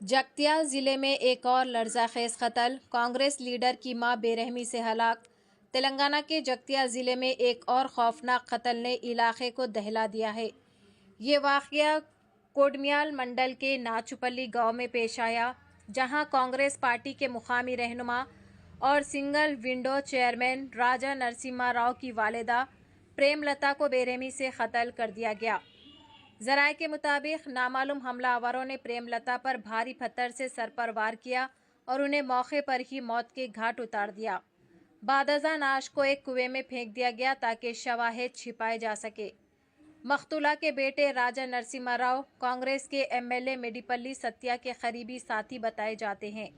जगतियाल जिले में एक और लर्ज़ाखेज़ कत्ल, कांग्रेस लीडर की मां बेरहमी से हलाक। तेलंगाना के जगतियाल जिले में एक और खौफनाक कत्ल ने इलाके को दहला दिया है। ये वाक़या कोडम्याल मंडल के नाचुपल्ली गांव में पेश आया, जहां कांग्रेस पार्टी के मुकामी रहनुमा और सिंगल विंडो चेयरमैन राजा नरसिम्हा राव की वालिदा प्रेमलता को बेरहमी से कत्ल कर दिया गया। ज़राए के मुताबिक नामालूम हमलावरों ने प्रेमलता पर भारी पत्थर से सर पर वार किया और उन्हें मौके पर ही मौत के घाट उतार दिया। बादअज़ां नाश को एक कुएं में फेंक दिया गया ताकि शवाहिद छिपाए जा सके। मख्तूला के बेटे राजा नरसिम्हा राव कांग्रेस के एमएलए मेडिपल्ली सत्या के करीबी साथी बताए जाते हैं।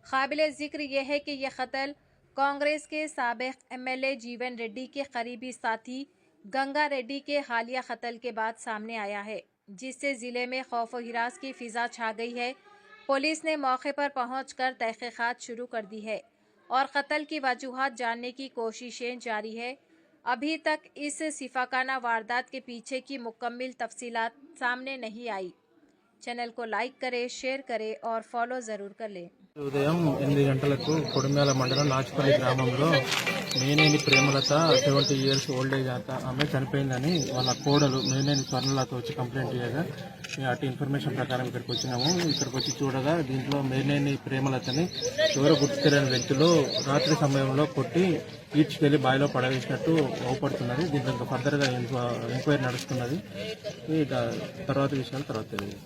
काबिल जिक्र यह है कि यह कत्ल कांग्रेस के साबिक एमएलए जीवन रेड्डी के करीबी साथी गंगा रेड्डी के हालिया कत्ल के बाद सामने आया है, जिससे जिले में खौफ व हिरास की फिजा छा गई है। पुलिस ने मौके पर पहुंचकर तहकीकात शुरू कर दी है और कत्ल की वजूहात जानने की कोशिशें जारी है। अभी तक इस सिफाकाना वारदात के पीछे की मुकम्मल तफसीलात सामने नहीं आई। चैनल को लाइक करें, शेयर करें और फॉलो ज़रूर कर लें। ఉదయం 8 గంటలకు కొడిమ్యాల మండలం నాచుపల్లి గ్రామంలో Meneni Premalatha 70 years old age ఆమె చనిపోయిందని వాళ్ళ కోడలు మేనేని స్వర్ణలత వచ్చి కంప్లైంట్ చేయగా అటు ఇన్ఫర్మేషన్ ప్రకారం ఇక్కడికి వచ్చినాము. ఇక్కడికి వచ్చి చూడగా దీంట్లో మేనేని ప్రేమలతని ఎవరో గుర్తు తెలియని వ్యక్తులు రాత్రి సమయంలో కొట్టి ఈడ్చుకెళ్లి బావిలో పడవేసినట్టు అవుపడుతున్నది. దీంట్లో ఇంకా ఫర్దర్గా ఎంక్వైరీ నడుస్తున్నది. తర్వాత విషయాలు తర్వాత తెలియదు.